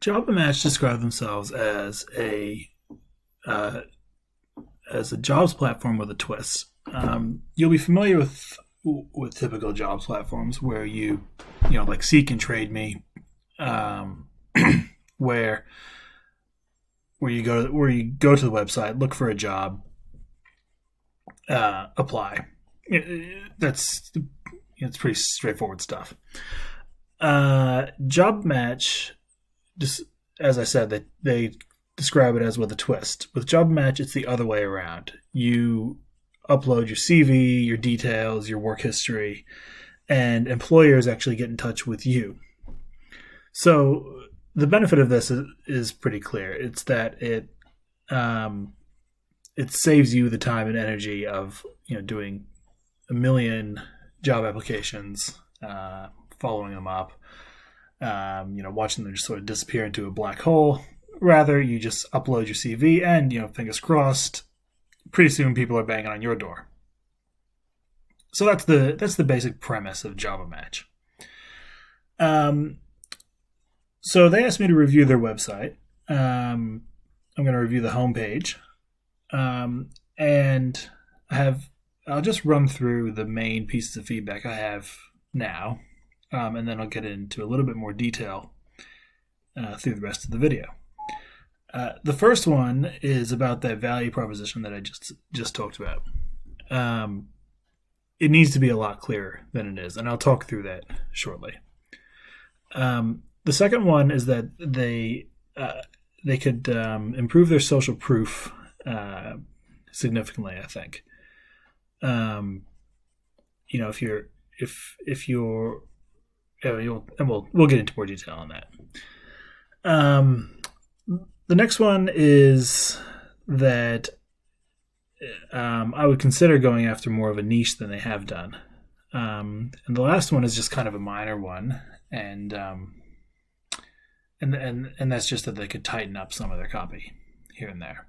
JobaMatch describe themselves as a jobs platform with a twist. You'll be familiar with typical jobs platforms where you like Seek and Trade Me, where you go to the website, look for a job, apply. It's pretty straightforward stuff. JobaMatch, just as I said, they describe it as with a twist. With JobaMatch, it's the other way around. You upload your CV, your details, your work history, and employers actually get in touch with you. So the benefit of this is pretty clear. It's that it saves you the time and energy of doing a million job applications, following them up, watching them just sort of disappear into a black hole. Rather, you just upload your CV and, fingers crossed, pretty soon people are banging on your door. So that's the basic premise of JobaMatch. So they asked me to review their website. I'm going to review the homepage. And I'll just run through the main pieces of feedback I have now. And then I'll get into a little bit more detail through the rest of the video. The first one is about that value proposition that I just talked about. It needs to be a lot clearer than it is, and I'll talk through that shortly. The second one is that they could improve their social proof significantly, I think. If you're we'll get into more detail on that. The next one is that I would consider going after more of a niche than they have done. And the last one is just kind of a minor one, and that's just that they could tighten up some of their copy here and there,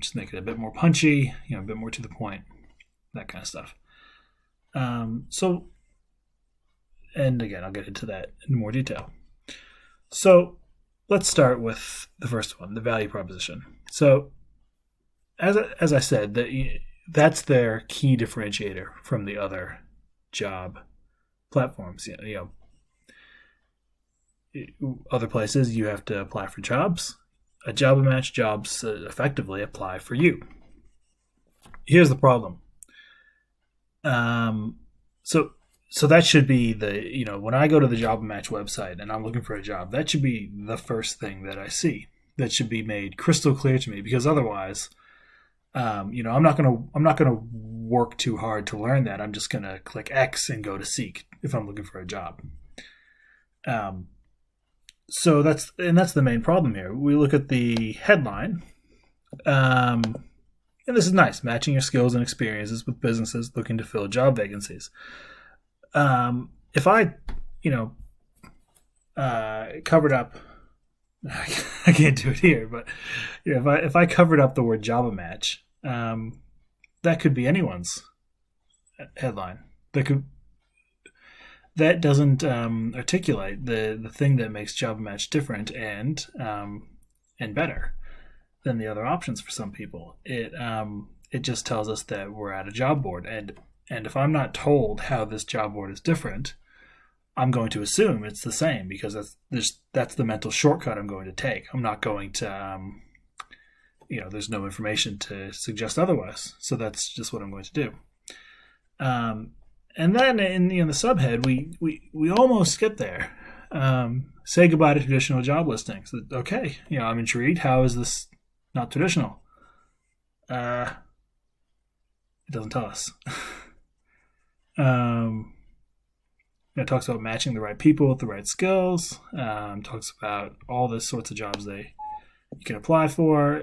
just make it a bit more punchy, a bit more to the point, that kind of stuff. And again, I'll get into that in more detail. So let's start with the first one, the value proposition. So as I said, that's their key differentiator from the other job platforms. Other places you have to apply for jobs. At JobaMatch, jobs effectively apply for you. Here's the problem. So that should be when I go to the JobaMatch website and I'm looking for a job, that should be the first thing that I see. That should be made crystal clear to me, because otherwise, I'm not gonna work too hard to learn that. I'm just gonna click X and go to Seek if I'm looking for a job. So that's the main problem here. We look at the headline, and this is nice: matching your skills and experiences with businesses looking to fill job vacancies. If I, covered up, I can't do it here, but if I covered up the word JobaMatch, that could be anyone's headline. That doesn't articulate the thing that makes JobaMatch different and better than the other options for some people. It just tells us that we're at a job board, and if I'm not told how this job board is different, I'm going to assume it's the same, because that's the mental shortcut I'm going to take. I'm not going to, there's no information to suggest otherwise. So that's just what I'm going to do. And then in the subhead, we almost get there. Say goodbye to traditional job listings. Okay, I'm intrigued. How is this not traditional? It doesn't tell us. It talks about matching the right people with the right skills. Talks about all this sorts of jobs you can apply for.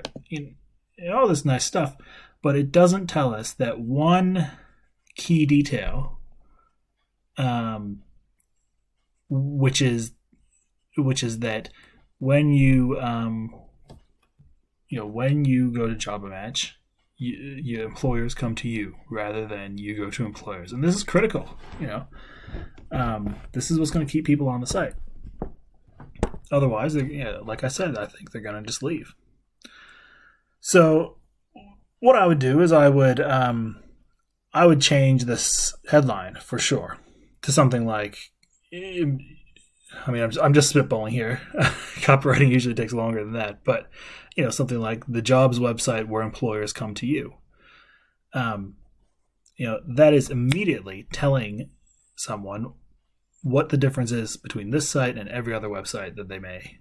All this nice stuff, but it doesn't tell us that one key detail, which is that when you go to JobaMatch, your employers come to you rather than you go to employers, and this is critical. This is what's going to keep people on the site. Otherwise, like I said, I think they're going to just leave. So what I would do is I would change this headline for sure to something like, I mean, I'm just spitballing here. Copywriting usually takes longer than that, but something like the jobs website where employers come to you. That is immediately telling someone what the difference is between this site and every other website that they may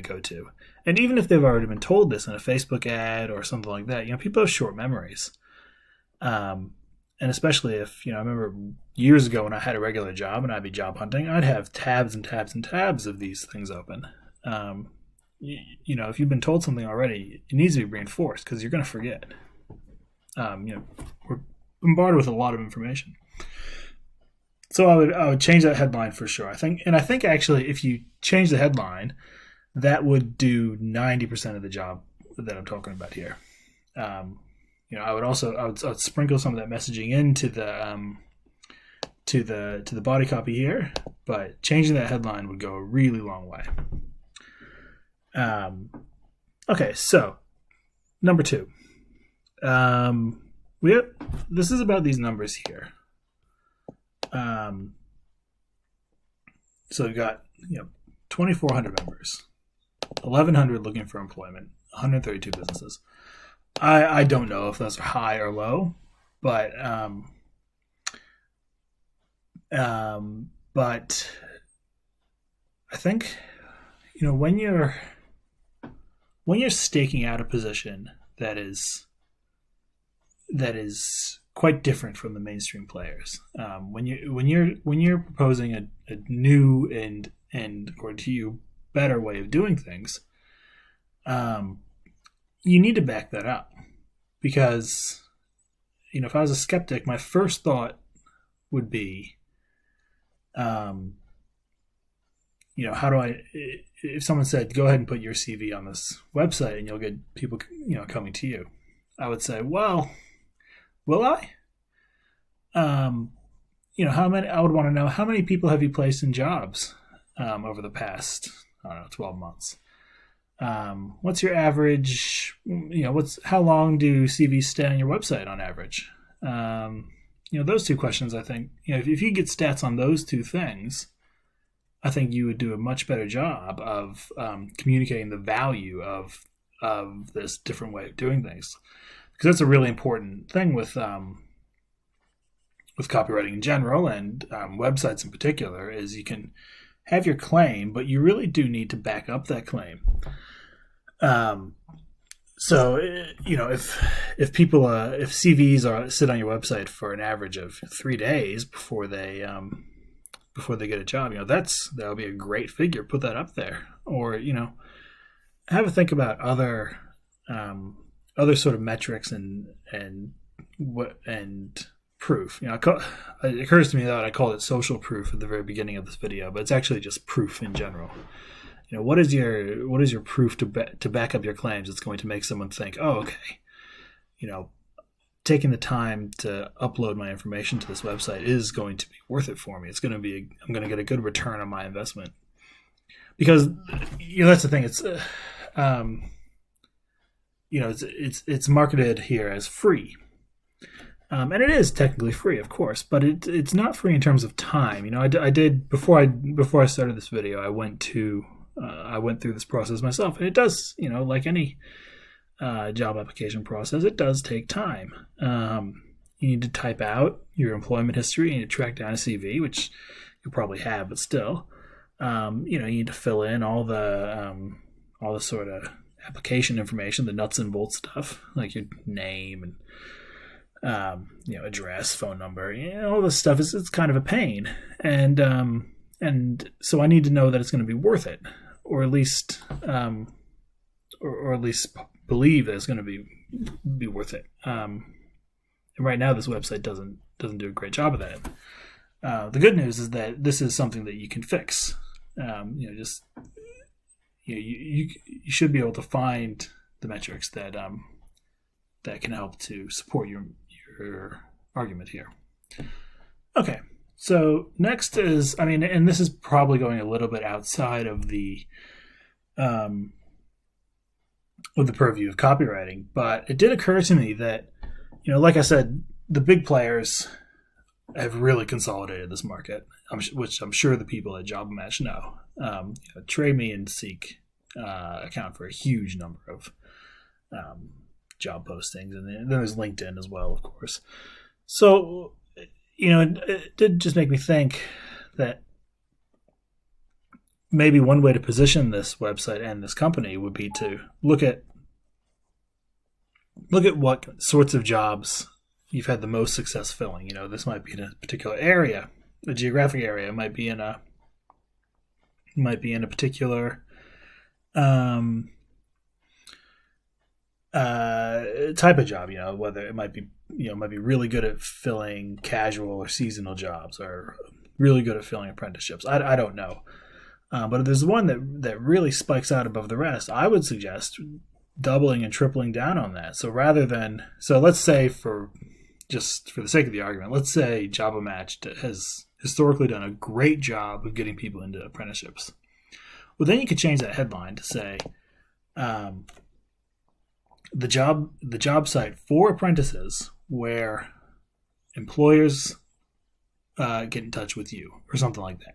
go to. And even if they've already been told this in a Facebook ad or something like that, people have short memories. And especially if, I remember years ago when I had a regular job and I'd be job hunting, I'd have tabs and tabs and tabs of these things open. If you've been told something already, it needs to be reinforced because you're going to forget. We're bombarded with a lot of information. So I would change that headline for sure. I think actually if you change the headline, that would do 90% of the job that I'm talking about here. I would sprinkle some of that messaging into the to the body copy here, but changing that headline would go a really long way. Okay, so number 2. This is about these numbers here. So we've got 2,400 members, 1,100 looking for employment, 132 businesses. I don't know if those are high or low, but I think when you're staking out a position that is quite different from the mainstream players. When you're proposing a new and according to you better way of doing things, you need to back that up, because if I was a skeptic, my first thought would be, how do I? If someone said, "Go ahead and put your CV on this website, and you'll get people coming to you," I would say, "Well, will I? How many? I would want to know how many people have you placed in jobs over the past, 12 months. What's your average? How long do CVs stay on your website on average? Those two questions. I think if you get stats on those two things, I think you would do a much better job of communicating the value of this different way of doing things. Because that's a really important thing with copywriting in general and websites in particular, is you can have your claim, but you really do need to back up that claim. So if people if CVs sit on your website for an average of 3 days before they get a job, that'll be a great figure. Put that up there, or have a think about other sort of metrics and proof. It occurs to me that I called it social proof at the very beginning of this video, but it's actually just proof in general. What is your proof to back up your claims? It's going to make someone think, oh, okay, taking the time to upload my information to this website is going to be worth it for me. I'm going to get a good return on my investment, because that's the thing. It's marketed here as free. And it is technically free, of course, but it's not free in terms of time. I did before I started this video, I went through this process myself, and it does, like any job application process, it does take time. You need to type out your employment history, you need to track down a CV, which you probably have, but still, you need to fill in all the sort of application information, the nuts and bolts stuff, like your name and address, phone number, all this stuff it's kind of a pain, and so I need to know that it's going to be worth it, or at least believe that it's going to be worth it. And right now, this website doesn't do a great job of that. The good news is that this is something that you can fix. You should be able to find the metrics that can help to support your argument here. Okay, So next is, I mean, and this is probably going a little bit outside um, of the purview of copywriting, but it did occur to me that, like I said, the big players have really consolidated this market, which I'm sure the people at JobaMatch know. Trade Me and Seek account for a huge number of job postings, and then there's LinkedIn as well, of course. So, it did just make me think that maybe one way to position this website and this company would be to look at what sorts of jobs you've had the most success filling. This might be in a particular area, a geographic area. It might be in a particular type of job. Whether it might be really good at filling casual or seasonal jobs, or really good at filling apprenticeships. I don't know, but if there's one that really spikes out above the rest, I would suggest doubling and tripling down on that. So let's say, for the sake of the argument, let's say JobaMatch has historically done a great job of getting people into apprenticeships. Well, then you could change that headline to say, the job site for apprentices where employers get in touch with you, or something like that,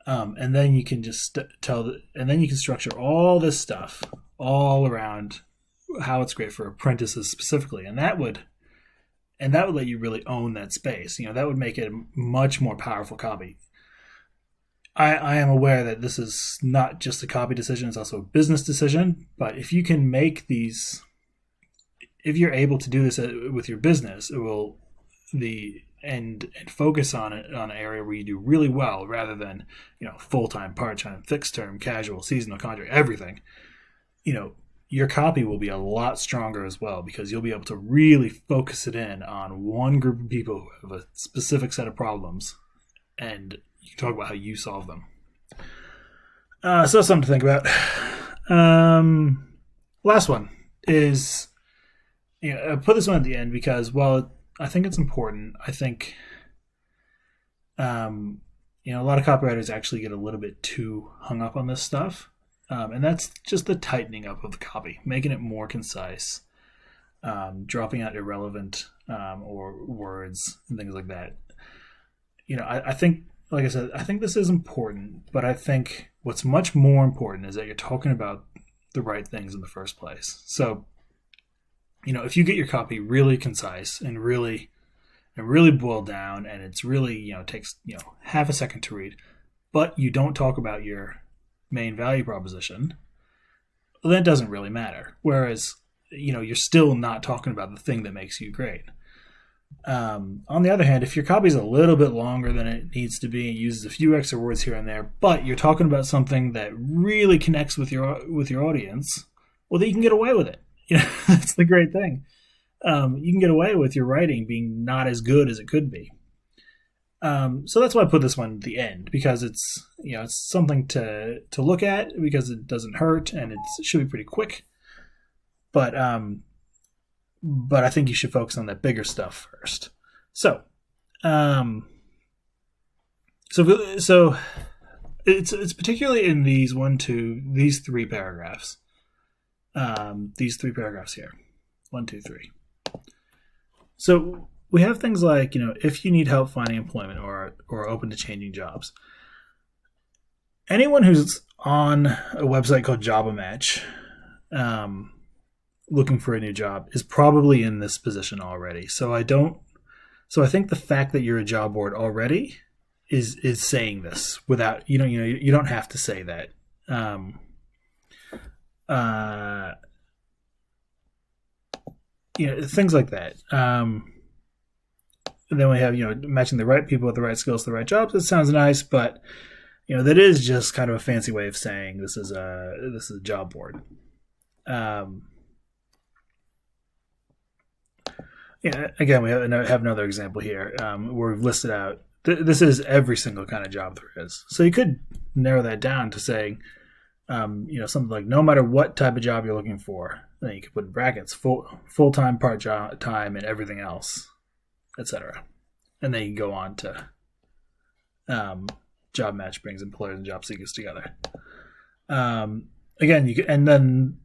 and then you can just and then you can structure all this stuff all around how it's great for apprentices specifically, and that would let you really own that space. That would make it a much more powerful copy. I am aware that this is not just a copy decision, it's also a business decision. But if you can make these, if you're able to do this with your business, it will and focus on it on an area where you do really well, rather than full-time, part-time, fixed-term, casual, seasonal, contract, everything. Your copy will be a lot stronger as well, because you'll be able to really focus it in on one group of people who have a specific set of problems, and you can talk about how you solve them. So that's something to think about. Last one is, I put this one at the end because, well, I think it's important. I think, a lot of copywriters actually get a little bit too hung up on this stuff. And that's just the tightening up of the copy, making it more concise, dropping out irrelevant or words and things like that. I think, like I said, I think this is important, but I think what's much more important is that you're talking about the right things in the first place. So, if you get your copy really concise and really boiled down, and it's really, takes, half a second to read, but you don't talk about your main value proposition, well, that doesn't really matter. Whereas, you're still not talking about the thing that makes you great. On the other hand, if your copy is a little bit longer than it needs to be, it uses a few extra words here and there, but you're talking about something that really connects with your audience, well, then you can get away with it. That's the great thing. You can get away with your writing being not as good as it could be. So that's why I put this one at the end, because it's something to look at, because it doesn't hurt and it should be pretty quick. But I think you should focus on that bigger stuff first. So it's particularly in these three paragraphs. These three paragraphs here, 1, 2, 3. So we have things like, if you need help finding employment or open to changing jobs. Anyone who's on a website called JobaMatch, looking for a new job, is probably in this position already. So I think the fact that you're a job board already is saying this without, you don't have to say that. Things like that. And then we have, matching the right people with the right skills to the right jobs. That sounds nice, but that is just kind of a fancy way of saying this is a job board. Again, we have another example here where we've listed out. This is every single kind of job there is. So you could narrow that down to saying, something like, no matter what type of job you're looking for. Then you could put in brackets full-time, part-time, and everything else, etc. and then you go on to job match brings employers and job seekers together. Again, then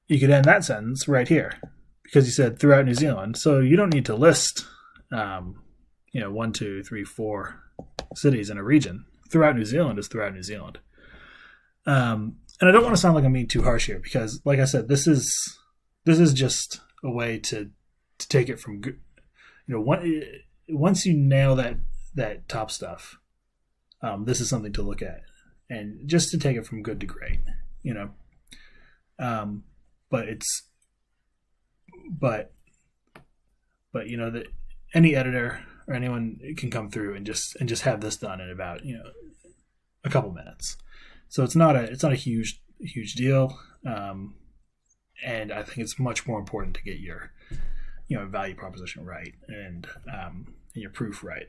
you could end that sentence right here because you said throughout New Zealand. So you don't need to list, 1, 2, 3, 4 cities in a region. Throughout New Zealand is throughout New Zealand. And I don't want to sound like I'm being too harsh here because, like I said, this is just a way to take it from, once you nail that top stuff, this is something to look at, and just to take it from good to great, but that any editor or anyone can come through and just have this done in about a couple minutes. So it's not a huge deal, and I think it's much more important to get your value proposition right and your proof right.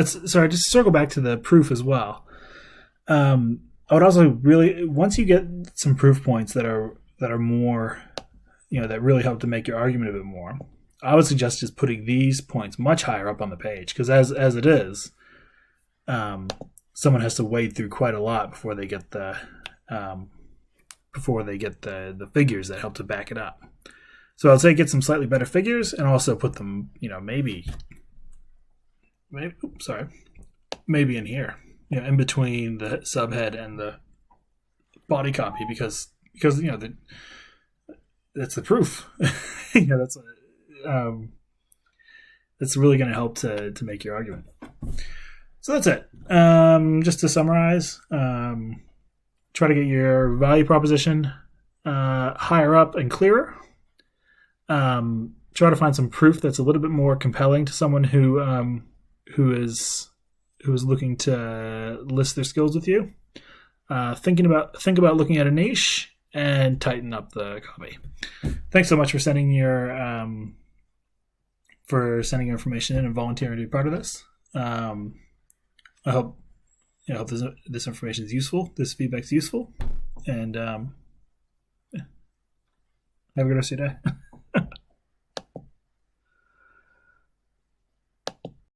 Sorry, just circle back to the proof as well. I would also really, once you get some proof points that are more, that really help to make your argument a bit more, I would suggest just putting these points much higher up on the page, because as it is, someone has to wade through quite a lot before they get the figures that help to back it up. So I'd say get some slightly better figures, and also put them, maybe in here, in between the subhead and the body copy, because that's the proof. That's really going to help to make your argument. So that's it. Just to summarize, try to get your value proposition higher up and clearer. Try to find some proof that's a little bit more compelling to someone who is looking to list their skills with you. Think about looking at a niche and tighten up the copy. Thanks so much for sending your information in and volunteering to be part of this. I hope this information is useful. This feedback is useful, and have a good rest of your day.